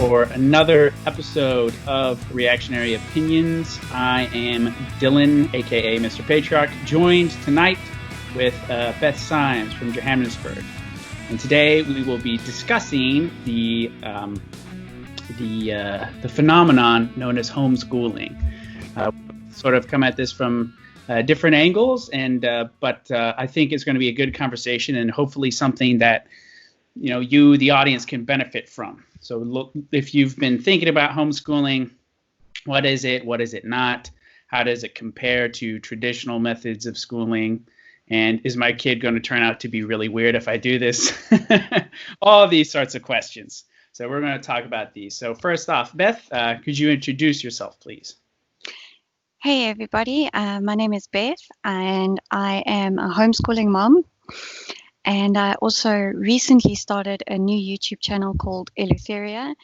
for another episode of Reactionary Opinions. I am Dillon, aka Mr. Patriarch, joined tonight with Beth Simes from Johannesburg. And today we will be discussing the phenomenon known as homeschooling. Sort of come at this from different angles, but I think it's going to be a good conversation and hopefully something that you, the audience, can benefit from. So look, if you've been thinking about homeschooling, what is it? What is it not? How does it compare to traditional methods of schooling? And is my kid going to turn out to be really weird if I do this? All of these sorts of questions. So we're going to talk about these. So first off, Beth, could you introduce yourself, please? Hey, everybody. My name is Beth, and I am a homeschooling mom. And I also recently started a new YouTube channel called Eleutheria.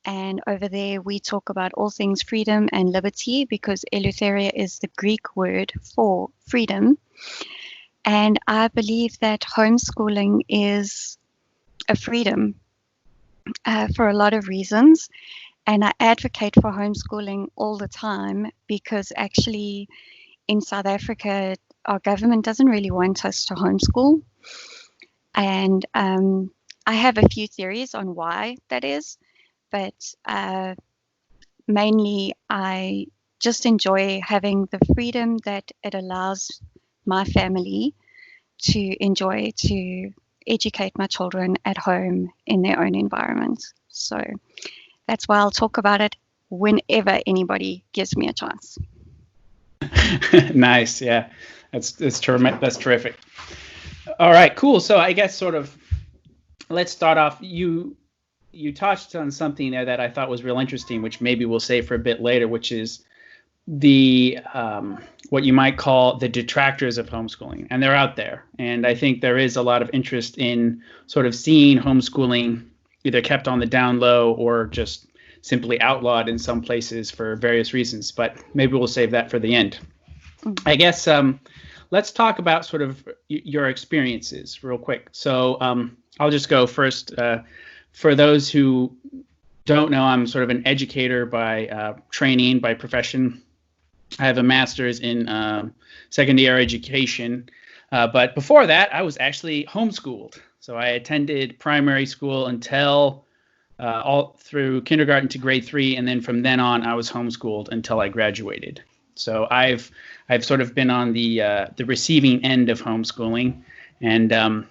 And over there, we talk about all things freedom and liberty, because Eleutheria is the Greek word for freedom. And I believe that homeschooling is a freedom for a lot of reasons. And I advocate for homeschooling all the time because actually in South Africa, our government doesn't really want us to homeschool. And I have a few theories on why that is, but mainly I just enjoy having the freedom that it allows my family to enjoy to educate my children at home in their own environment. So that's why I'll talk about it whenever anybody gives me a chance. Nice. Yeah, that's terrific. All right, cool. So I guess let's start off. You touched on something there that I thought was real interesting, which maybe we'll save for a bit later, which is the what you might call the detractors of homeschooling, and they're out there. And I think there is a lot of interest in sort of seeing homeschooling either kept on the down low or just simply outlawed in some places for various reasons. But maybe we'll save that for the end. I guess let's talk about sort of your experiences real quick. So I'll just go first. For those who don't know, I'm sort of an educator by training, by profession. I have a master's in secondary education. But before that, I was actually homeschooled. So I attended primary school until all through kindergarten to grade 3. And then from then on, I was homeschooled until I graduated. So I've sort of been on the receiving end of homeschooling, and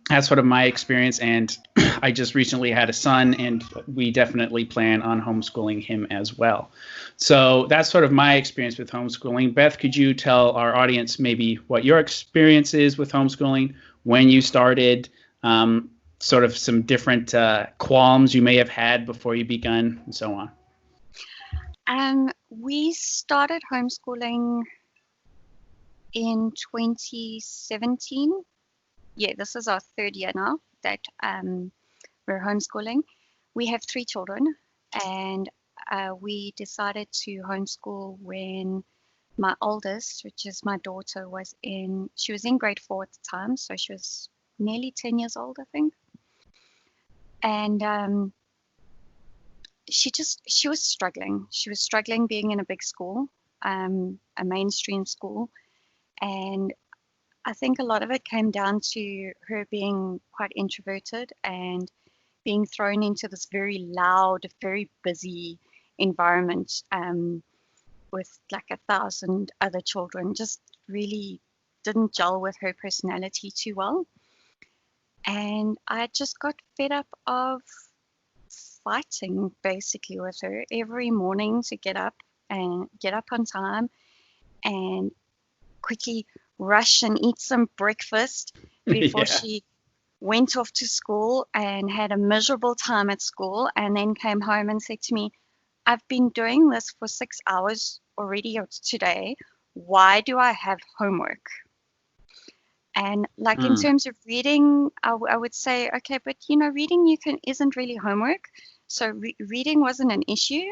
that's sort of my experience. And I just recently had a son, and we definitely plan on homeschooling him as well. So that's sort of my experience with homeschooling. Beth, could you tell our audience maybe what your experience is with homeschooling, when you started, sort of some different qualms you may have had before you begun, and so on? We started homeschooling in 2017. Yeah, this is our third year now that we're homeschooling. We have 3 children, and we decided to homeschool when my oldest, which is my daughter, she was in grade 4 at the time, so she was nearly 10 years old, I think. And she was struggling. She was struggling being in a big school, a mainstream school. And I think a lot of it came down to her being quite introverted and being thrown into this very loud, very busy environment with like 1,000 other children. Just really didn't gel with her personality too well. And I just got fed up of fighting basically with her every morning to get up on time and quickly rush and eat some breakfast before she went off to school and had a miserable time at school, and then came home and said to me, I've been doing this for 6 hours already today. Why do I have homework? And like in terms of reading, I would say, okay, but reading isn't really homework. So reading wasn't an issue,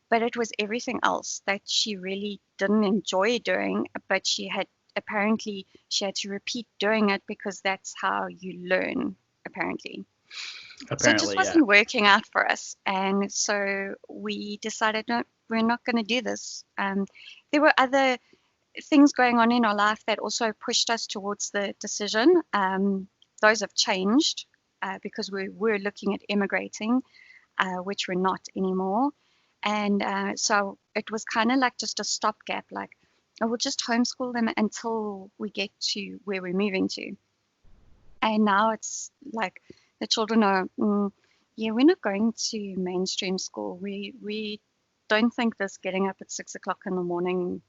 but it was everything else that she really didn't enjoy doing. But she had to repeat doing it because that's how you learn, apparently. So it just Apparently, yeah. wasn't working out for us. And so we decided, no, we're not going to do this. There were other things going on in our life that also pushed us towards the decision. Those have changed because we were looking at immigrating, which we're not anymore. And so it was kind of like just a stopgap, like, oh, we'll just homeschool them until we get to where we're moving to. And now it's like the children are, yeah, we're not going to mainstream school. We don't think this getting up at 6 o'clock in the morning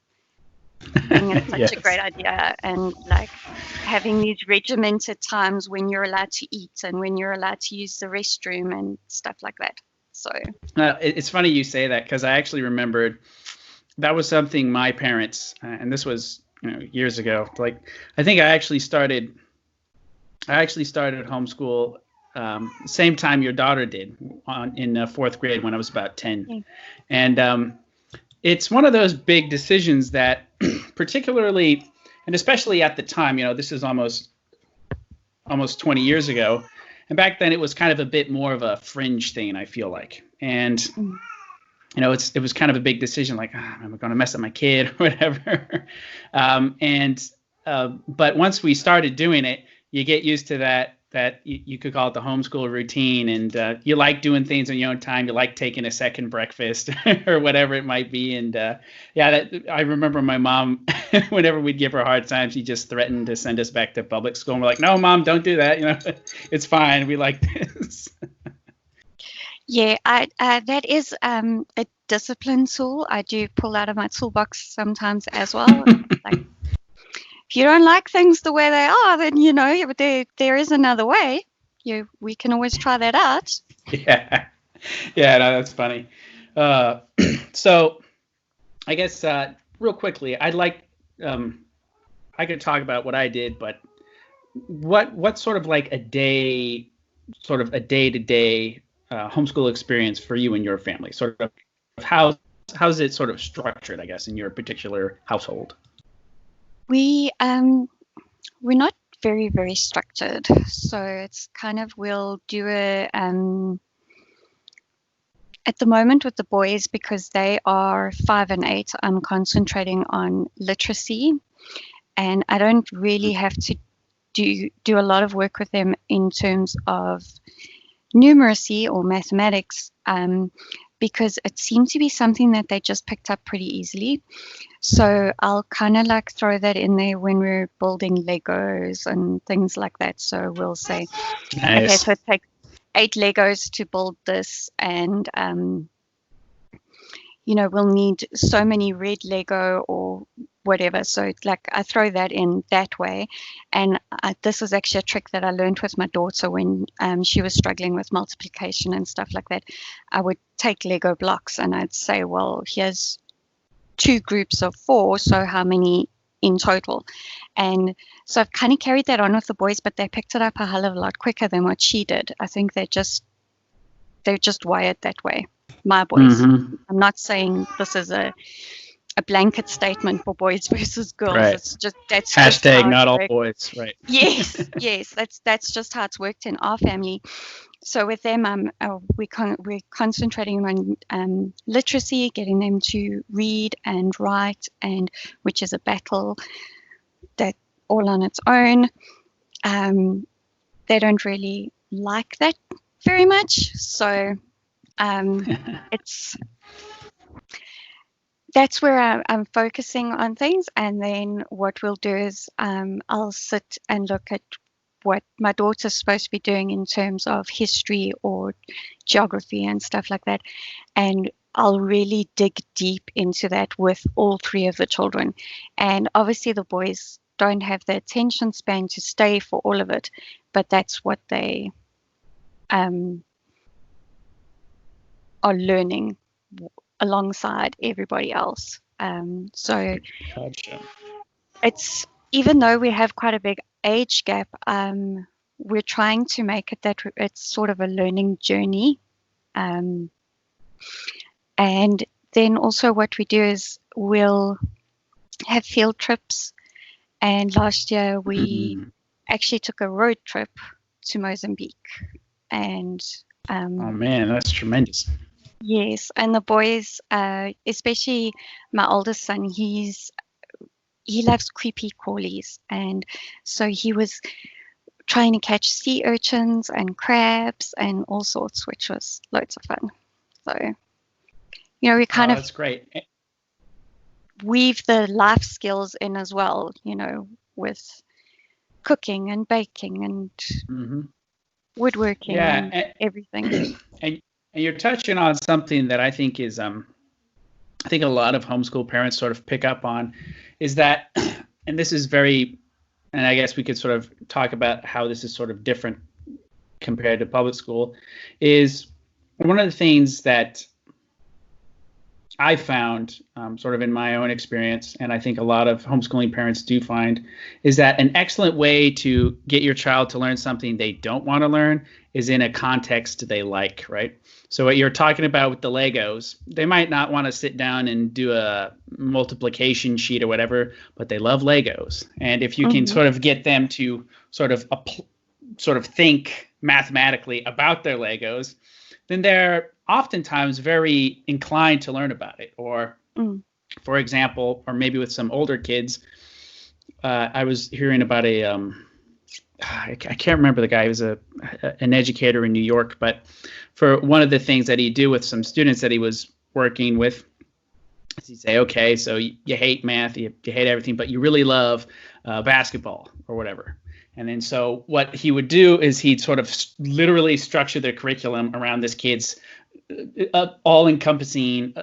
being such Yes. a great idea, and like having these regimented times when you're allowed to eat and when you're allowed to use the restroom and stuff like that. So It's funny you say that, because I actually remembered that was something my parents, and this was years ago. Like, I think I actually started homeschool same time your daughter did, in fourth grade, when I was about 10. yeah. And it's one of those big decisions that particularly, and especially at the time, this is almost 20 years ago. And back then it was kind of a bit more of a fringe thing, I feel like. And it was kind of a big decision, like, am I going to mess up my kid or whatever? But once we started doing it, you get used to that you could call it the homeschool routine, and you like doing things on your own time. You like taking a second breakfast or whatever it might be. And I remember my mom, whenever we'd give her a hard time, she just threatened to send us back to public school. And we're like, no, Mom, don't do that. It's fine. We like this. Yeah, that is a discipline tool I do pull out of my toolbox sometimes as well. Like, if you don't like things the way they are, then there is another way. We can always try that out. Yeah, no, that's funny. So, I guess real quickly, I'd like I could talk about what I did, but what sort of like a day-to-day homeschool experience for you and your family? Sort of how's it sort of structured, I guess, in your particular household? We're not very, very structured. So it's kind of, we'll do at the moment with the boys, because they are 5 and 8, I'm concentrating on literacy, and I don't really have to do a lot of work with them in terms of numeracy or mathematics, because it seemed to be something that they just picked up pretty easily. So I'll kind of like throw that in there when we're building Legos and things like that. So we'll say, Nice. okay, so it takes 8 Legos to build this, and we'll need so many red Lego or whatever. So like I throw that in that way. And this is actually a trick that I learned with my daughter when she was struggling with multiplication and stuff like that. I would take Lego blocks and I'd say, well, here's 2 groups of 4, so how many in total? And so I've kind of carried that on with the boys, but they picked it up a hell of a lot quicker than what she did. I think they're just wired that way, my boys. Mm-hmm. I'm not saying this is a blanket statement for boys versus girls. Right. It's just that's Hashtag just not all boys, right? Yes, that's just how it's worked in our family. So with them, we're concentrating on literacy, getting them to read and write, and which is a battle that all on its own. They don't really like that very much, so that's where I'm focusing on things. And then what we'll do is I'll sit and look at what my daughter's supposed to be doing in terms of history or geography and stuff like that. And I'll really dig deep into that with all 3 of the children. And obviously the boys don't have the attention span to stay for all of it, but that's what they are learning alongside everybody else. So Gotcha. it's, even though we have quite a big age gap, we're trying to make it that it's sort of a learning journey. And then also what we do is we'll have field trips. And last year we actually took a road trip to Mozambique. And Oh man, that's tremendous. yes, and the boys, especially my oldest son, he loves creepy crawlies, and so he was trying to catch sea urchins and crabs and all sorts, which was loads of fun. So, we kind of that's great. weave the life skills in as well, with cooking and baking and woodworking and everything. And you're touching on something that I think is I think a lot of homeschool parents sort of pick up on is that, and this is very, and I guess we could sort of talk about how this is sort of different compared to public school, is one of the things that I found sort of in my own experience, and I think a lot of homeschooling parents do find, is that an excellent way to get your child to learn something they don't want to learn is in a context they like, right? So what you're talking about with the Legos, they might not want to sit down and do a multiplication sheet or whatever, but they love Legos. And if you can sort of get them to sort of think mathematically about their Legos, then they're oftentimes very inclined to learn about it. Or, for example, or maybe with some older kids, I was hearing about I can't remember the guy. He was an educator in New York, but for one of the things that he'd do with some students that he was working with, he'd say, okay, so you hate math, you hate everything, but you really love basketball or whatever. And then so what he would do is he'd sort of literally structure the curriculum around this kid's all-encompassing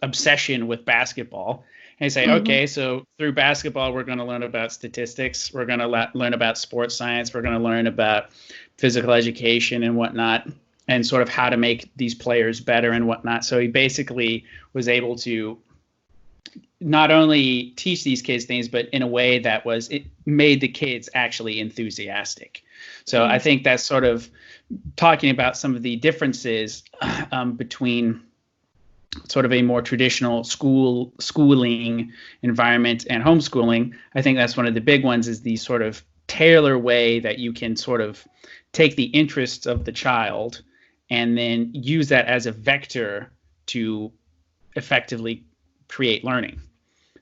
obsession with basketball. And he'd say, okay, so through basketball, we're going to learn about statistics. We're going to learn about sports science. We're going to learn about physical education and whatnot, and sort of how to make these players better and whatnot. So he basically was able to not only teach these kids things, but in a way that it made the kids actually enthusiastic. So I think that's sort of talking about some of the differences between sort of a more traditional schooling environment and homeschooling. I think that's one of the big ones, is the sort of tailor way that you can sort of take the interests of the child and then use that as a vector to effectively create learning.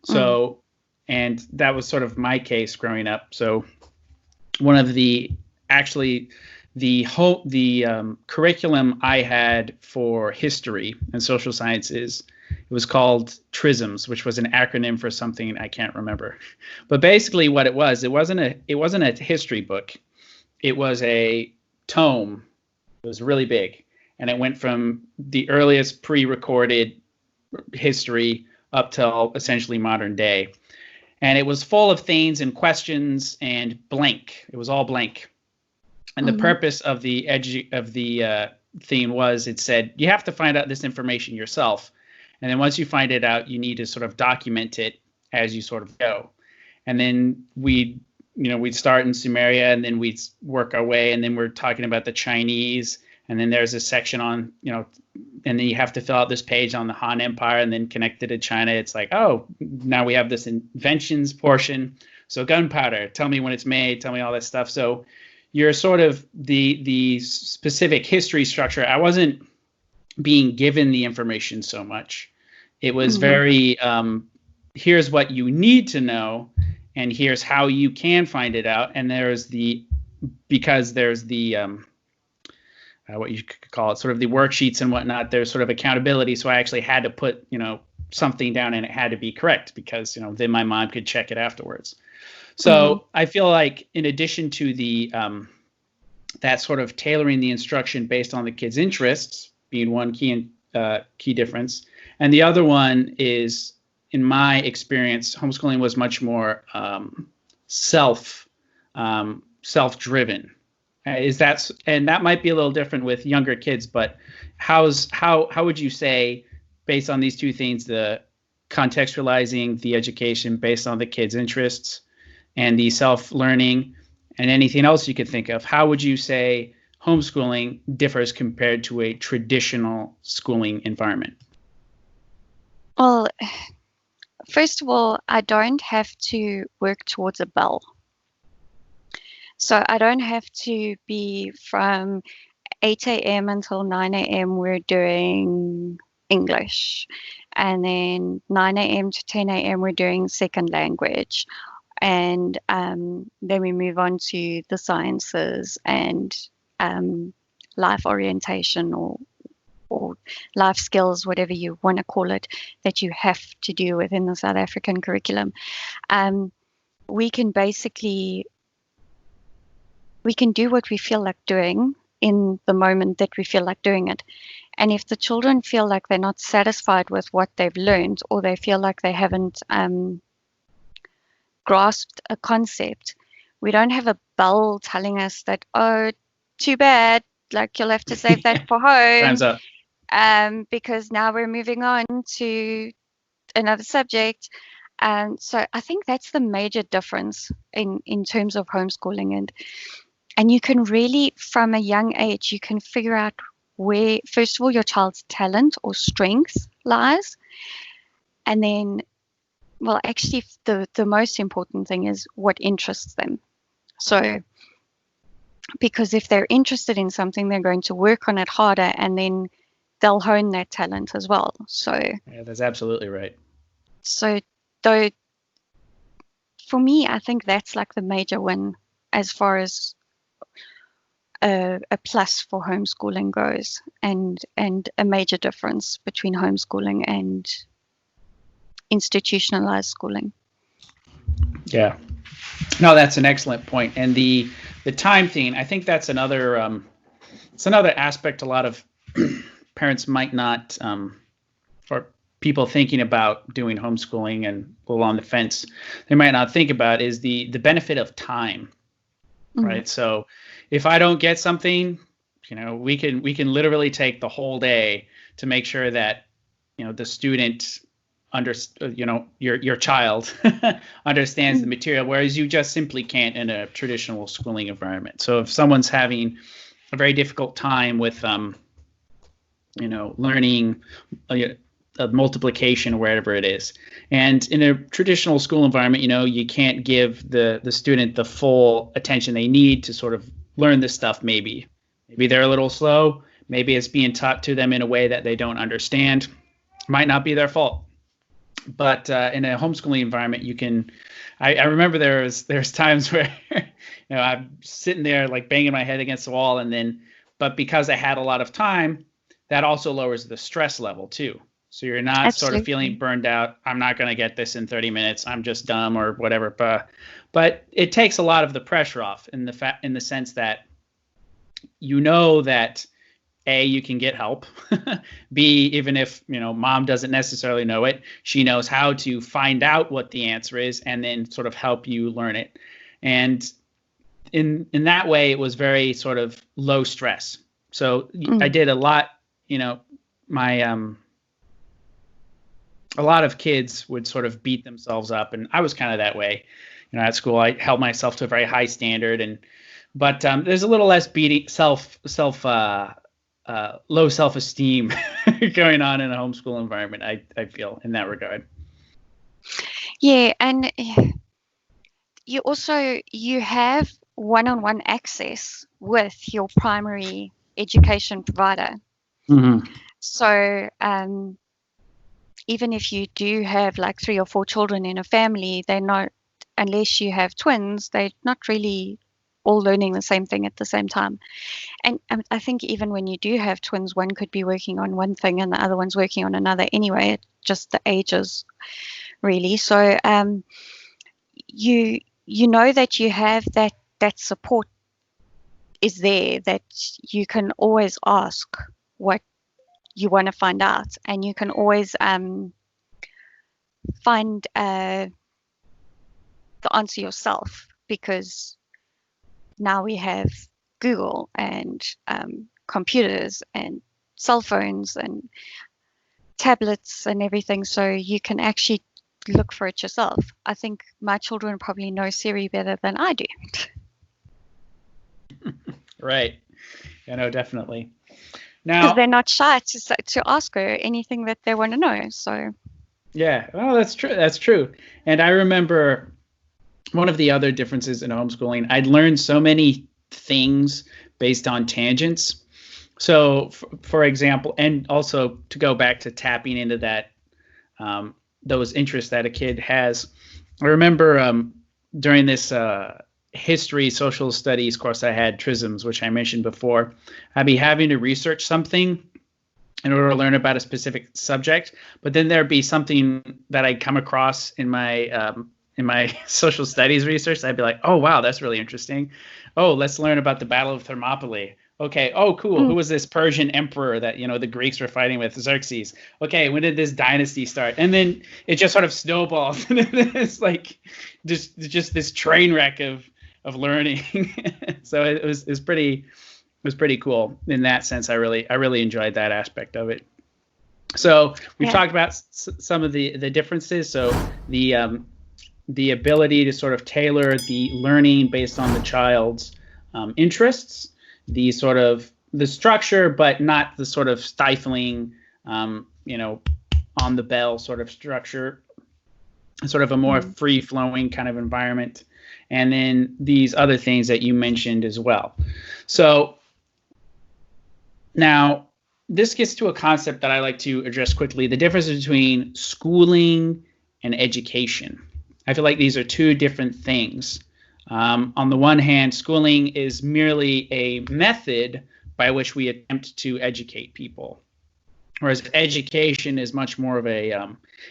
So, and that was sort of my case growing up. So one of the curriculum I had for history and social sciences, it was called TRISMS, which was an acronym for something I can't remember. But basically what it wasn't a history book. It was a tome. It was really big. And it went from the earliest pre-recorded history up till essentially modern day. And it was full of things and questions and blank. It was all blank. And the purpose of the theme was, it said, you have to find out this information yourself. And then once you find it out, you need to sort of document it as you sort of go. And then we'd start in Sumeria, and then we'd work our way. And then we're talking about the Chinese. And then there's a section on, and then you have to fill out this page on the Han Empire and then connect it to China. It's like, oh, now we have this inventions portion. So gunpowder, tell me when it's made, tell me all that stuff. So you're sort of the specific history structure. I wasn't being given the information so much. It was very, here's what you need to know, and here's how you can find it out. And there's what you could call it, sort of the worksheets and whatnot, there's sort of accountability. So I actually had to put, something down, and it had to be correct, because, then my mom could check it afterwards. So I feel like, in addition to the that sort of tailoring the instruction based on the kid's interests being one key difference, and the other one is, in my experience, homeschooling was much more self-driven. And that might be a little different with younger kids, but how would you say, based on these two things, the contextualizing the education based on the kids' interests and the self-learning and anything else you could think of, how would you say homeschooling differs compared to a traditional schooling environment? Well, first of all, I don't have to work towards a bell. So I don't have to be from 8 a.m. until 9 a.m. we're doing English. And then 9 a.m. to 10 a.m. we're doing second language. And then we move on to the sciences and life orientation or life skills, whatever you want to call it, that you have to do within the South African curriculum. We can do what we feel like doing in the moment that we feel like doing it. And if the children feel like they're not satisfied with what they've learned, or they feel like they haven't grasped a concept, we don't have a bell telling us that, oh, too bad, like you'll have to save that for home. Time's up. Because now we're moving on to another subject. So I think that's the major difference in terms of homeschooling. And you can really, from a young age, you can figure out where, first of all, your child's talent or strength lies. And then, well, actually, the most important thing is what interests them. So, because if they're interested in something, they're going to work on it harder, and then they'll hone that talent as well. So yeah, that's absolutely right. So though, for me, I think that's like the major win as far as a plus for homeschooling goes, and a major difference between homeschooling and institutionalized schooling. Yeah. No, that's an excellent point. And the time thing, I think that's another aspect a lot of parents might not, or people thinking about doing homeschooling and a little on the fence, they might not think about is the benefit of time, right? So if I don't get something, we can literally take the whole day to make sure that, the student your child understands the material, whereas you just simply can't in a traditional schooling environment. So if someone's having a very difficult time with learning a multiplication or whatever it is, and in a traditional school environment, you can't give the student the full attention they need to sort of learn this stuff. Maybe they're a little slow, maybe it's being taught to them in a way that they don't understand, might not be their fault. But in a homeschooling environment, you can. I remember there's times where I'm sitting there like banging my head against the wall, but because I had a lot of time, that also lowers the stress level too. So you're not Absolutely. sort of feeling burned out. I'm not going to get this in 30 minutes. I'm just dumb or whatever. But it takes a lot of the pressure off in the sense that that A, you can get help. B, even if mom doesn't necessarily know it, she knows how to find out what the answer is and then sort of help you learn it. And in that way, it was very sort of low stress. So I did a lot. A lot of kids would sort of beat themselves up, and I was kind of that way. At school, I held myself to a very high standard, but there's a little less low self-esteem going on in a homeschool environment, I feel, in that regard. Yeah, and you have one-on-one access with your primary education provider. Mm-hmm. So even if you do have like 3 or 4 children in a family, they're not, unless you have twins, they're not really all learning the same thing at the same time. And I think even when you do have twins, one could be working on one thing and the other one's working on another anyway. It's just the ages, really. So you know that you have that support is there, that you can always ask what you want to find out, and you can always find the answer yourself, because now we have Google and computers and cell phones and tablets and everything, so you can actually look for it yourself. I think my children probably know Siri better than I do. Right. Definitely. Because Now, they're not shy to ask her anything that they want to know. So yeah, well, that's true. And I remember one of the other differences in homeschooling, I'd learned so many things based on tangents. So, for example, and also to go back to tapping into that, those interests that a kid has. I remember during this history social studies course I had, TRISMs, which I mentioned before, I'd be having to research something in order to learn about a specific subject, but then there'd be something that I'd come across in my social studies research. I'd be like, oh, wow, that's really interesting. Oh, let's learn about the Battle of Thermopylae. Okay. Oh, cool. Who was this Persian emperor that, the Greeks were fighting with? Xerxes. Okay. When did this dynasty start? And then it just sort of snowballs. And then it's like just this train wreck of learning. So it was pretty cool in that sense. I really enjoyed that aspect of it. So we've talked about some of the differences. So the ability to sort of tailor the learning based on the child's interests, the structure, but not the sort of stifling, on the bell sort of structure, sort of a more free flowing kind of environment. And then these other things that you mentioned as well. So now this gets to a concept that I like to address quickly, the difference between schooling and education. I feel like these are two different things. On the one hand, schooling is merely a method by which we attempt to educate people, whereas education is much more of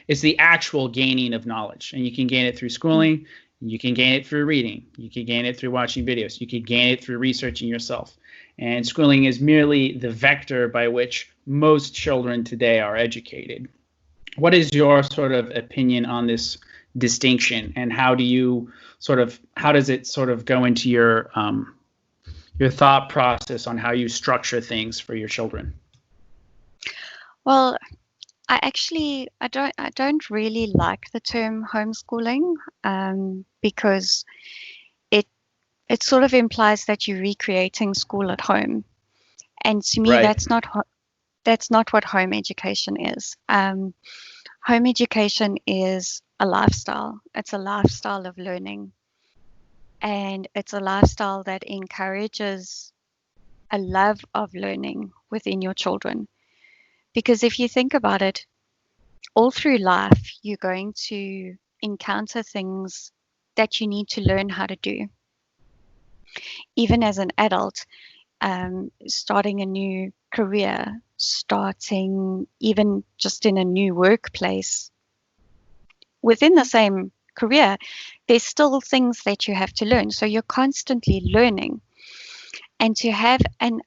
it's the actual gaining of knowledge. And you can gain it through schooling, you can gain it through reading, you can gain it through watching videos, you can gain it through researching yourself. And schooling is merely the vector by which most children today are educated. What is your sort of opinion on this distinction, and how does it sort of go into your thought process on how you structure things for your children? Well, I don't really like the term homeschooling, because it sort of implies that you're recreating school at home, and to me, that's not what home education is. Home education is a lifestyle. It's a lifestyle of learning, and it's a lifestyle that encourages a love of learning within your children. Because if you think about it, all through life, you're going to encounter things that you need to learn how to do. Even as an adult, starting a new career, starting even just in a new workplace, within the same career, there's still things that you have to learn. So you're constantly learning. And to have an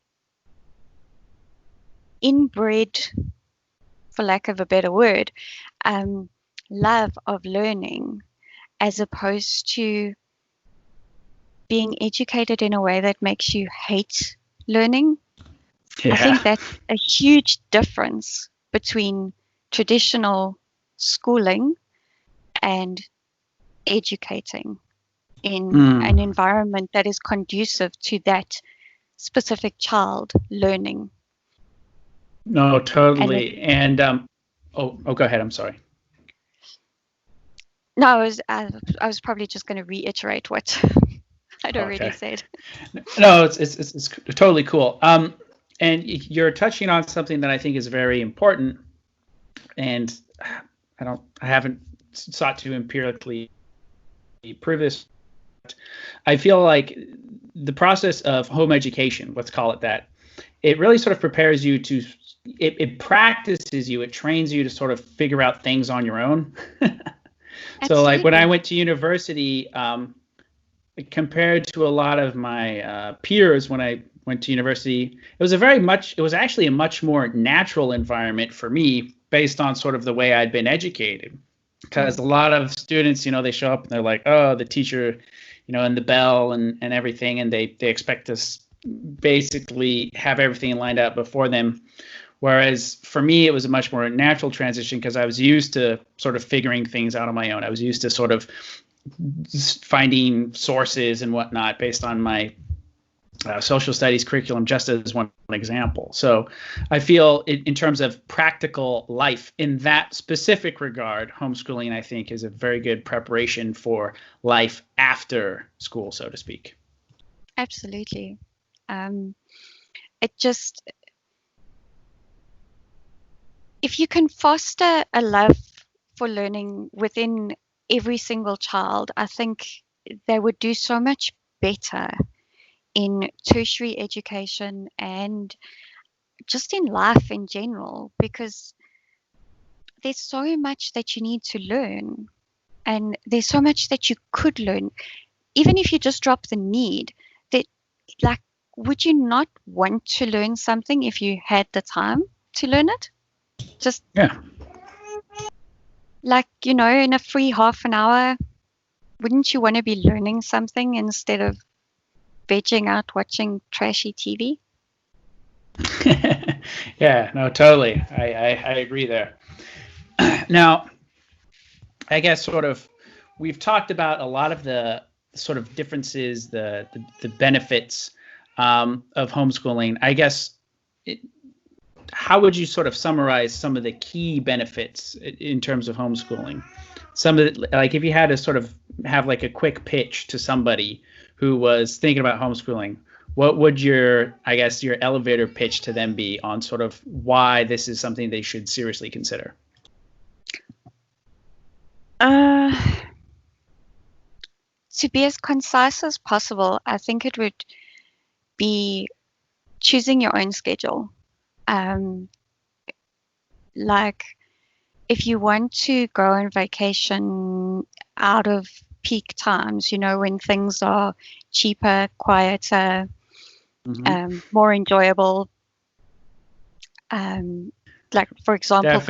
inbred, for lack of a better word, love of learning, as opposed to being educated in a way that makes you hate learning. I think that's a huge difference between traditional schooling and educating in an environment that is conducive to that specific child learning. No, totally. And go ahead. I'm sorry. No, I was probably just going to reiterate what I'd already said. No, it's totally cool. And you're touching on something that I think is very important, and I haven't sought to empirically prove this. I feel like the process of home education, let's call it that, it really sort of prepares you to, it practices you, it trains you to sort of figure out things on your own. So like when I went to university, compared to a lot of my peers when I went to university, it was actually a much more natural environment for me based on sort of the way I'd been educated. Because a lot of students, they show up and they're like, oh, the teacher, and the bell and everything, and they expect us basically have everything lined up before them. Whereas for me, it was a much more natural transition because I was used to sort of figuring things out on my own. I was used to sort of finding sources and whatnot based on my social studies curriculum, just as one example. So I feel in terms of practical life in that specific regard, homeschooling, I think, is a very good preparation for life after school, so to speak. Absolutely. It just, if you can foster a love for learning within every single child, I think they would do so much better in tertiary education and just in life in general, because there's so much that you need to learn, and there's so much that you could learn. Even if you just drop the need, that, like, would you not want to learn something if you had the time to learn it? Just, Yeah. like, in a free half an hour, wouldn't you want to be learning something instead of vegging out watching trashy TV? Yeah, no, totally. I agree there. Now, I guess we've talked about a lot of the sort of differences, the benefits of homeschooling. I guess, how would you sort of summarize some of the key benefits in terms of homeschooling? Some of the, like, if you had to sort of have like a quick pitch to somebody who was thinking about homeschooling, what would your elevator pitch to them be on sort of why this is something they should seriously consider? To be as concise as possible, I think it would be choosing your own schedule. Like, if you want to go on vacation out of peak times, when things are cheaper, quieter, more enjoyable. Like, for example,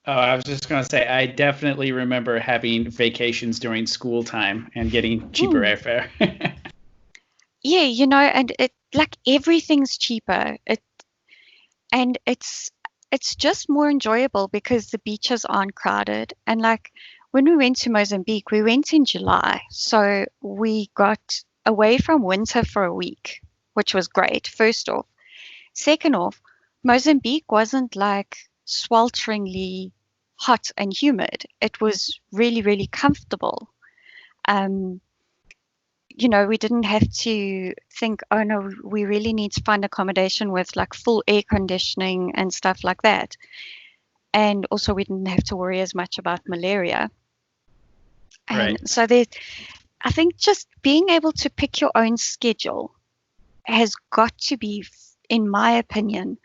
I was just going to say, I definitely remember having vacations during school time and getting cheaper airfare. Yeah, and like, everything's cheaper. And it's just more enjoyable because the beaches aren't crowded. And like, when we went to Mozambique, we went in July, so we got away from winter for a week, which was great, first off. Second off, Mozambique wasn't like swelteringly hot and humid. It was really, really comfortable. We didn't have to think, oh no, we really need to find accommodation with like full air conditioning and stuff like that. And also, we didn't have to worry as much about malaria. And Right. so I think just being able to pick your own schedule has got to be, in my opinion,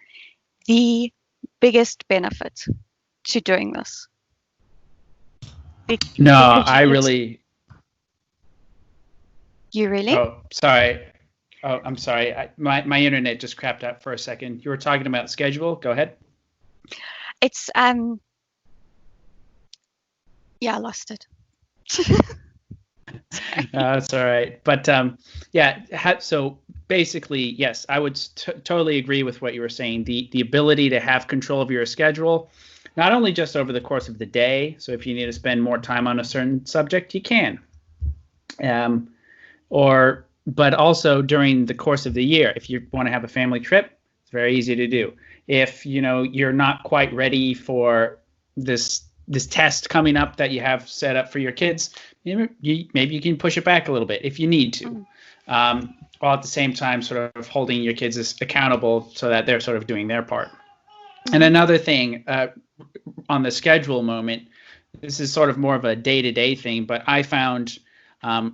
the biggest benefit to doing this. No, I really. You really? Oh, sorry. Oh, I'm sorry. My internet just crapped out for a second. You were talking about schedule. Go ahead. It's yeah, I lost it. That's all right. But so basically, yes, I would totally agree with what you were saying. The ability to have control of your schedule, not only just over the course of the day. So if you need to spend more time on a certain subject, you can. But also during the course of the year. If you want to have a family trip, it's very easy to do. If you're not quite ready for this test coming up that you have set up for your kids, maybe you can push it back a little bit if you need to, while at the same time sort of holding your kids accountable so that they're sort of doing their part. And another thing on the schedule moment, this is sort of more of a day-to-day thing, but I found, and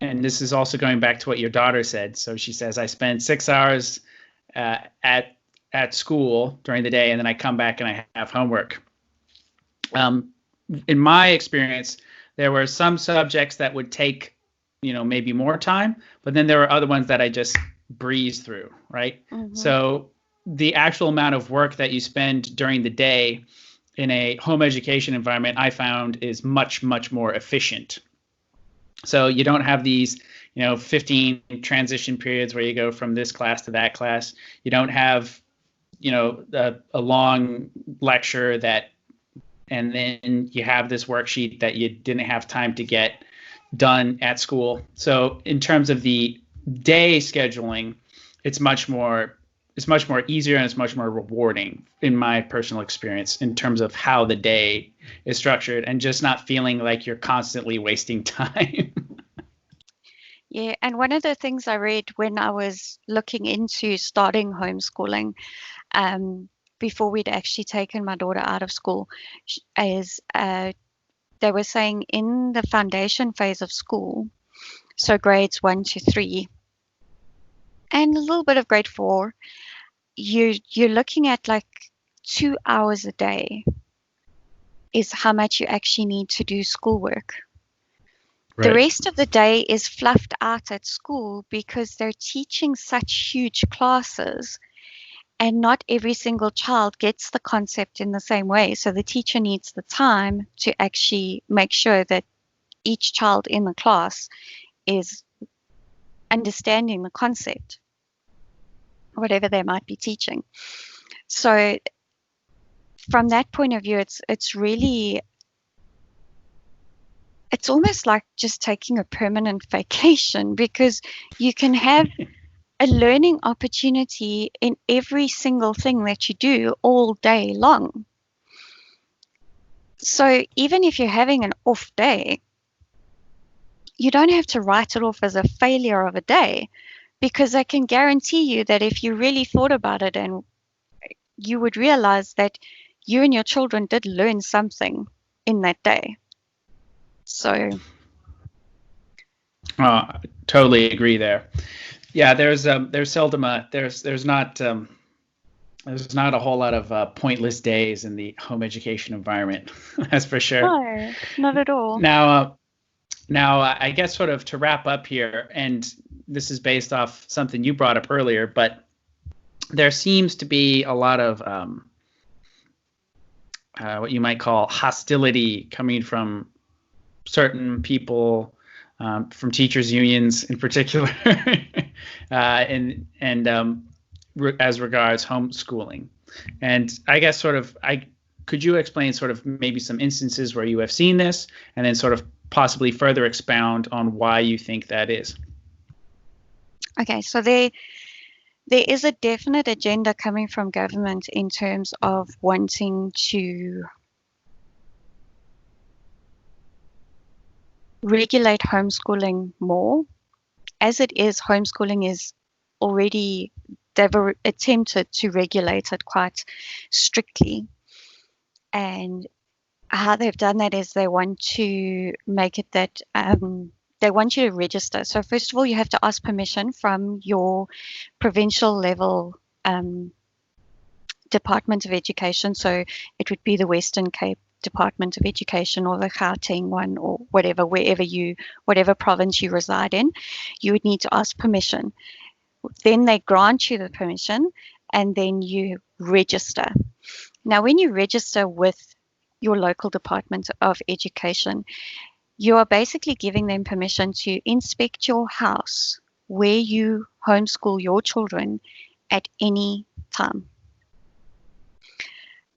this is also going back to what your daughter said. So she says, I spend 6 hours at school during the day, and then I come back and I have homework. In my experience, there were some subjects that would take, maybe more time, but then there were other ones that I just breezed through, right? So the actual amount of work that you spend during the day in a home education environment, I found, is much, much more efficient. So you don't have these, 15 transition periods where you go from this class to that class. You don't have, a long lecture and then you have this worksheet that you didn't have time to get done at school. So in terms of the day scheduling, it's much more easier and it's much more rewarding in my personal experience in terms of how the day is structured and just not feeling like you're constantly wasting time. Yeah, and one of the things I read when I was looking into starting homeschooling, before we'd actually taken my daughter out of school, is they were saying in the foundation phase of school, so grades 1 to 3, and a little bit of grade 4, you're looking at like 2 hours a day is how much you actually need to do schoolwork. Right. The rest of the day is fluffed out at school because they're teaching such huge classes and not every single child gets the concept in the same way. So the teacher needs the time to actually make sure that each child in the class is understanding the concept, whatever they might be teaching. So from that point of view, it's really, it's almost like just taking a permanent vacation, because you can have a learning opportunity in every single thing that you do all day long. So even if you're having an off day, you don't have to write it off as a failure of a day, because I can guarantee you that if you really thought about it, and you would realize that you and your children did learn something in that day. So totally agree there. Yeah, there's seldom there's not a whole lot of pointless days in the home education environment. That's for sure. No, not at all. Now I guess sort of to wrap up here, and this is based off something you brought up earlier, but there seems to be a lot of what you might call hostility coming from certain people, from teachers' unions in particular, and as regards homeschooling. And I guess could you explain sort of maybe some instances where you have seen this, and then sort of possibly further expound on why you think that is? Okay, so there is a definite agenda coming from government in terms of wanting to regulate homeschooling more. As it is, homeschooling is already, they've attempted to regulate it quite strictly. And how they've done that is they want to make it that they want you to register. So first of all, you have to ask permission from your provincial level Department of Education. So it would be the Western Cape Department of Education, or the Gauteng one, or whatever, whatever province you reside in. You would need to ask permission. Then they grant you the permission, and then you register. Now, when you register with your local Department of Education, you are basically giving them permission to inspect your house where you homeschool your children at any time.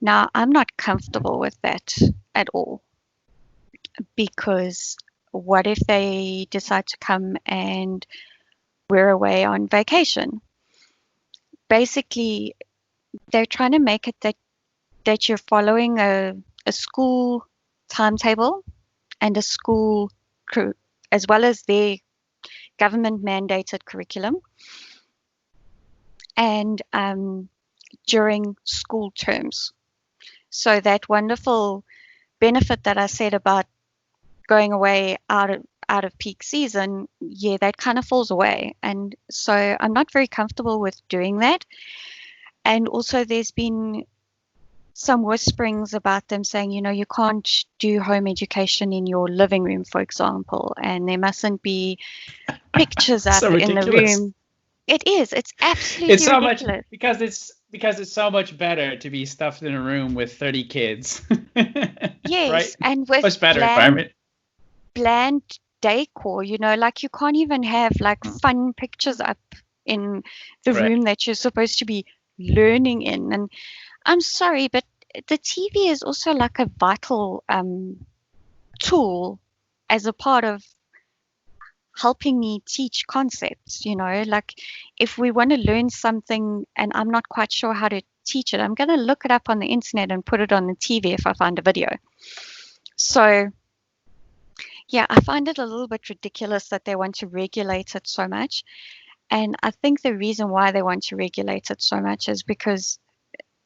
Now, I'm not comfortable with that at all, because what if they decide to come and we're away on vacation? Basically, they're trying to make it that you're following a school timetable and a school crew, as well as their government mandated curriculum, and during school terms. So that wonderful benefit that I said about going away out of peak season, yeah, that kind of falls away. And so I'm not very comfortable with doing that. And also there's been some whisperings about them saying, you can't do home education in your living room, for example, and there mustn't be pictures up in the room. It is. It's absolutely so ridiculous. Much because it's so much better to be stuffed in a room with 30 kids. Yes, right? And with much better environment. Bland decor, like you can't even have like fun pictures up in the room that you're supposed to be learning in. And I'm sorry, but the TV is also like a vital tool as a part of helping me teach concepts. Like if we want to learn something and I'm not quite sure how to teach it, I'm going to look it up on the internet and put it on the TV if I find a video. So yeah, I find it a little bit ridiculous that they want to regulate it so much. And I think the reason why they want to regulate it so much is because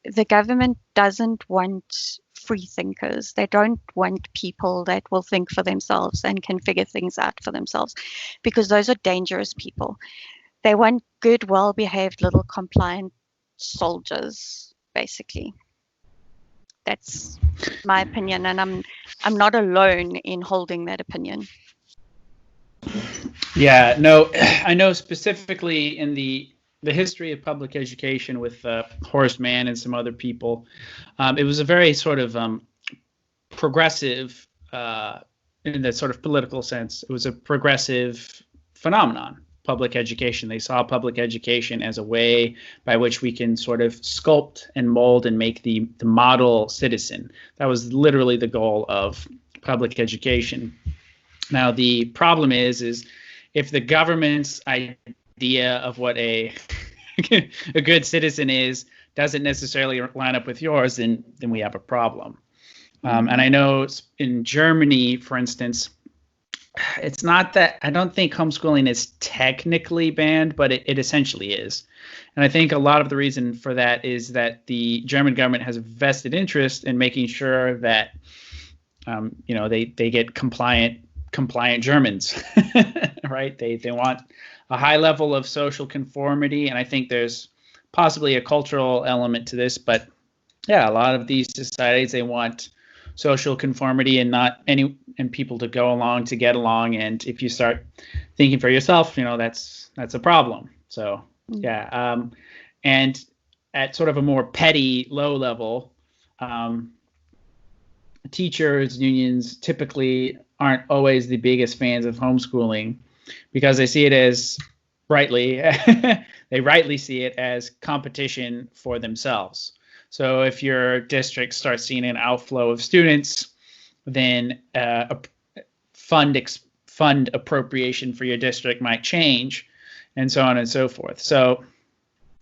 the government doesn't want free thinkers. They don't want people that will think for themselves and can figure things out for themselves, because those are dangerous people. They want good, well-behaved, little compliant soldiers, basically. That's my opinion, and I'm not alone in holding that opinion. Yeah, no, I know specifically in the history of public education with Horace Mann and some other people, it was a very sort of progressive, in the sort of political sense. It was a progressive phenomenon, public education. They saw public education as a way by which we can sort of sculpt and mold and make the model citizen. That was literally the goal of public education. Now, the problem is if the government's idea of what a good citizen is doesn't necessarily line up with yours, then we have a problem. And I know in Germany, for instance, it's not that, I don't think homeschooling is technically banned, but it essentially is. And I think a lot of the reason for that is that the German government has a vested interest in making sure that they get compliant Germans, right? They want a high level of social conformity, and I think there's possibly a cultural element to this, but yeah, a lot of these societies, they want social conformity and and people to go along to get along, and if you start thinking for yourself, that's a problem. So yeah, and at sort of a more petty, low level, teachers unions typically aren't always the biggest fans of homeschooling because they see it as they rightly see it as competition for themselves. So if your district starts seeing an outflow of students, then fund appropriation for your district might change, and so on and so forth. So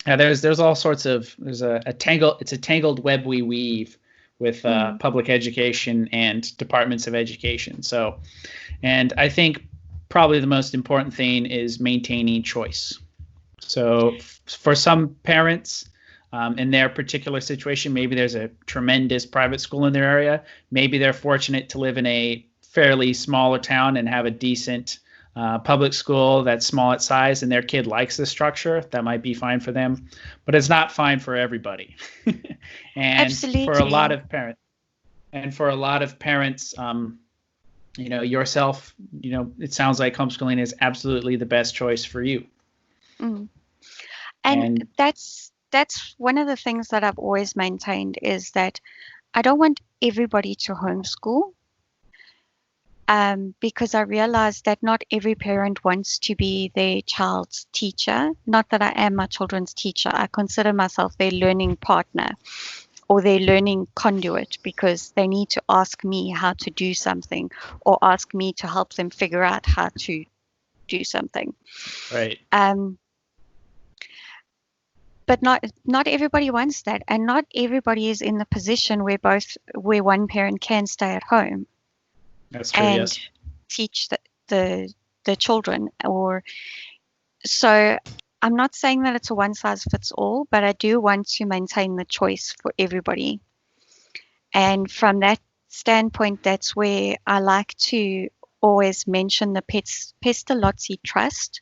there's all sorts of it's a tangled web we weave with public education and departments of education. So, and I think probably the most important thing is maintaining choice. So for some parents, in their particular situation, maybe there's a tremendous private school in their area. Maybe they're fortunate to live in a fairly smaller town and have a decent public school that's small at size, and their kid likes the structure. That might be fine for them, but it's not fine for everybody. And Absolutely. for a lot of parents, yourself, it sounds like homeschooling is absolutely the best choice for you. And that's one of the things that I've always maintained, is that I don't want everybody to homeschool, because I realize that not every parent wants to be their child's teacher. Not that I am my children's teacher. I consider myself their learning partner or their learning conduit, because they need to ask me how to do something or ask me to help them figure out how to do something. Right. But not everybody wants that, and not everybody is in the position where one parent can stay at home. That's true, and yes. teach the children. So I'm not saying that it's a one size fits all, but I do want to maintain the choice for everybody. And from that standpoint, that's where I like to always mention the Pestalozzi Trust,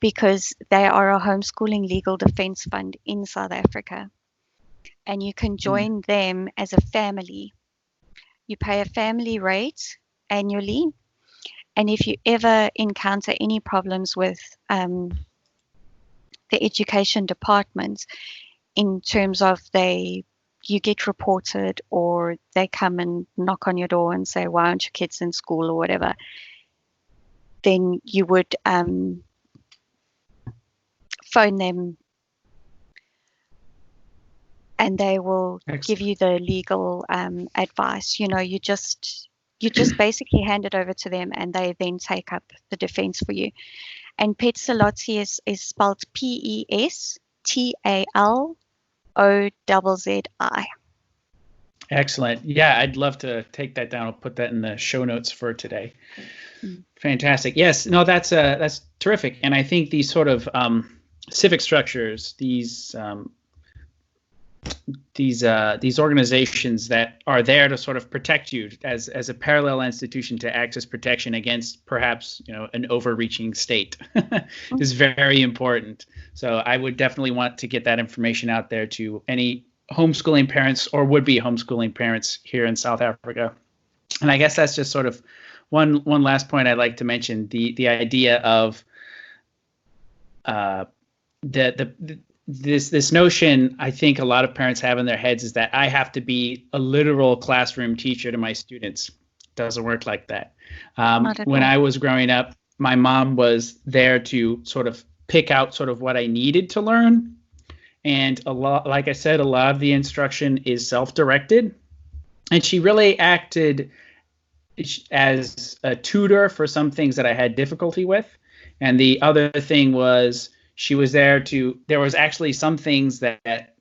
because they are a homeschooling legal defense fund in South Africa. And you can join them as a family. You pay a family rate annually. And if you ever encounter any problems with the education department, in terms of you get reported, or they come and knock on your door and say, why aren't your kids in school or whatever, then you would phone them, and they will give you the legal advice. You just you just basically hand it over to them, and they then take up the defense for you. And Pestalozzi is spelled Pestalozzi. Excellent. Yeah, I'd love to take that down. I'll put that in the show notes for today. Mm. Fantastic. Yes. No, that's terrific. And I think these sort of civic structures, these organizations that are there to sort of protect you as a parallel institution to act as protection against perhaps an overreaching state is very important. So I would definitely want to get that information out there to any homeschooling parents or would-be homeschooling parents here in South Africa. And I guess that's just sort of one last point I'd like to mention, the idea of this notion I think a lot of parents have in their heads is that I have to be a literal classroom teacher to my students. It doesn't work like that. When I was growing up, my mom was there to sort of pick out sort of what I needed to learn. And like I said, a lot of the instruction is self-directed. And she really acted as a tutor for some things that I had difficulty with. And the other thing was she was there there was actually some things that,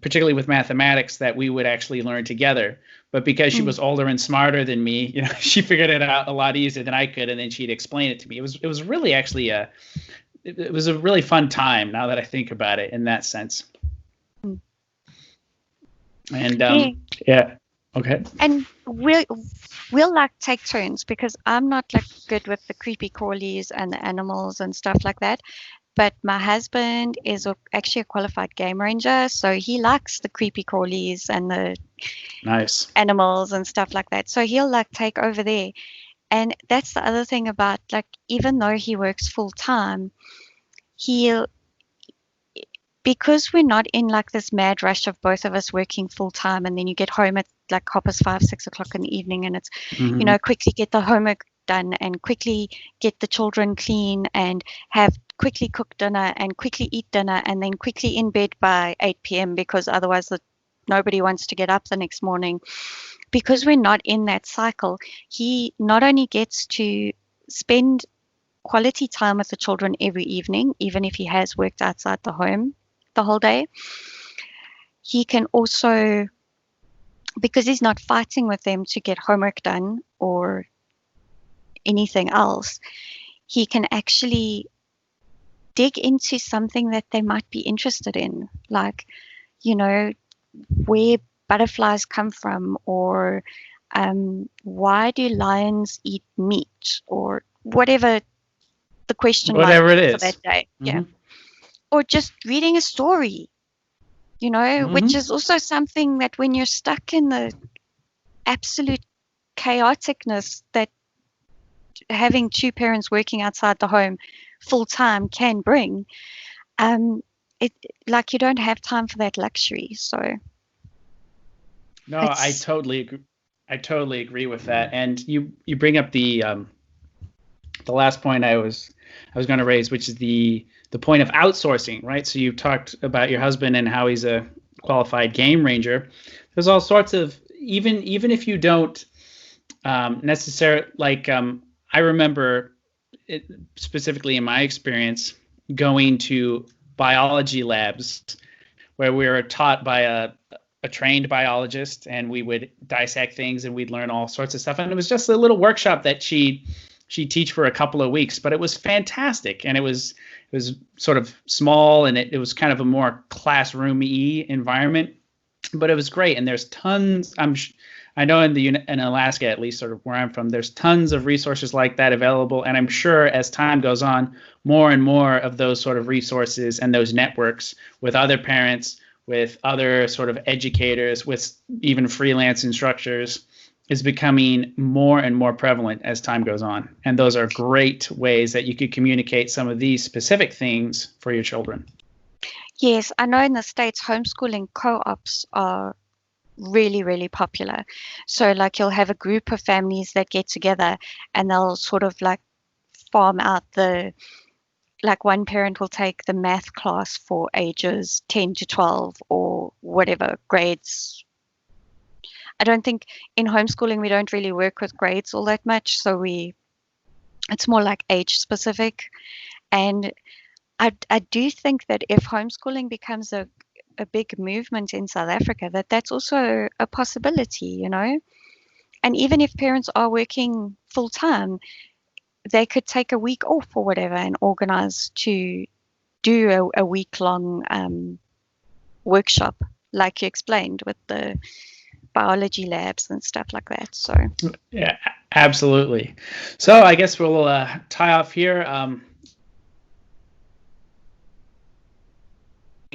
particularly with mathematics, that we would actually learn together. But because she was older and smarter than me, she figured it out a lot easier than I could. And then she'd explain it to me. It was really actually it was a really fun time now that I think about it in that sense. And yeah. Okay. And we'll like take turns, because I'm not like good with the creepy crawlies and the animals and stuff like that. But my husband is actually a qualified game ranger, so he likes the creepy crawlies and the nice animals and stuff like that. So he'll like take over there. And that's the other thing about, like, even though he works full time, because we're not in like this mad rush of both of us working full time, and then you get home at like 5:30, 6 o'clock in the evening, and it's, quickly get the homework done and quickly get the children clean and quickly cook dinner and quickly eat dinner and then quickly in bed by 8 p.m. because otherwise nobody wants to get up the next morning. Because we're not in that cycle, he not only gets to spend quality time with the children every evening, even if he has worked outside the home the whole day, he can also, because he's not fighting with them to get homework done or anything else, he can actually dig into something that they might be interested in, like, where butterflies come from, or why do lions eat meat, or whatever the question whatever it is for that day. Yeah. Or just reading a story, which is also something that when you're stuck in the absolute chaoticness that having two parents working outside the home full time can bring, it like you don't have time for that luxury. So no, I totally agree with that. And you bring up the last point I was going to raise, which is the point of outsourcing, right? So you talked about your husband and how he's a qualified game ranger. There's all sorts of, even if you don't necessarily, like, I remember it, specifically in my experience, going to biology labs where we were taught by a trained biologist, and we would dissect things and we'd learn all sorts of stuff. And it was just a little workshop that she'd teach for a couple of weeks, but it was fantastic. And it was sort of small, and it was kind of a more classroom-y environment, but it was great. And there's tons, I know in Alaska, at least sort of where I'm from, there's tons of resources like that available. And I'm sure as time goes on, more and more of those sort of resources and those networks with other parents, with other sort of educators, with even freelance instructors, is becoming more and more prevalent as time goes on. And those are great ways that you could communicate some of these specific things for your children. Yes, I know in the States, homeschooling co-ops are really, really popular. So like you'll have a group of families that get together and they'll sort of like farm out like one parent will take the math class for ages 10 to 12 or whatever grades. I don't think in homeschooling we don't really work with grades all that much, so it's more like age specific. And I do think that if homeschooling becomes a big movement in South Africa, that's also a possibility, you know. And even if parents are working full time, they could take a week off or whatever and organize to do a week-long workshop, like you explained, with the biology labs and stuff like that. So yeah, absolutely. So I guess we'll tie off here.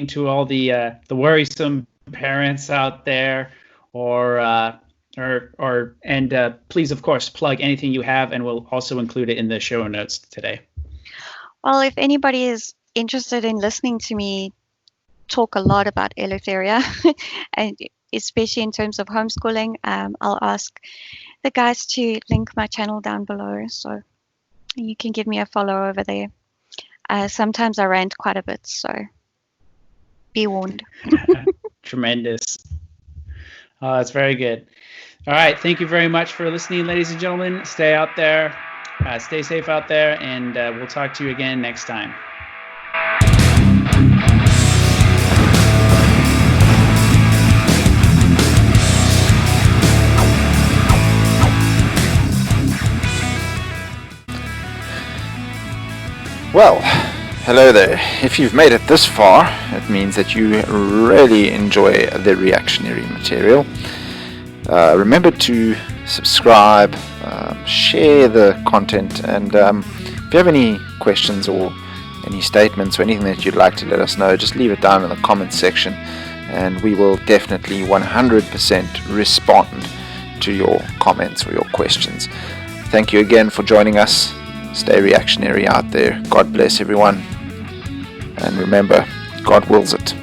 To all the worrisome parents out there, or please, of course, plug anything you have, and we'll also include it in the show notes today. Well, if anybody is interested in listening to me talk a lot about Eleutheria, and especially in terms of homeschooling, I'll ask the guys to link my channel down below, so you can give me a follow over there. Sometimes I rant quite a bit, so be warned. Tremendous. That's very good. All right. Thank you very much for listening, ladies and gentlemen. Stay out there. Stay safe out there, and we'll talk to you again next time. Well, hello there. If you've made it this far, it means that you really enjoy the reactionary material. Remember to subscribe, share the content, and if you have any questions or any statements or anything that you'd like to let us know, just leave it down in the comments section, and we will definitely 100% respond to your comments or your questions. Thank you again for joining us. Stay reactionary out there. God bless everyone. And remember, God wills it.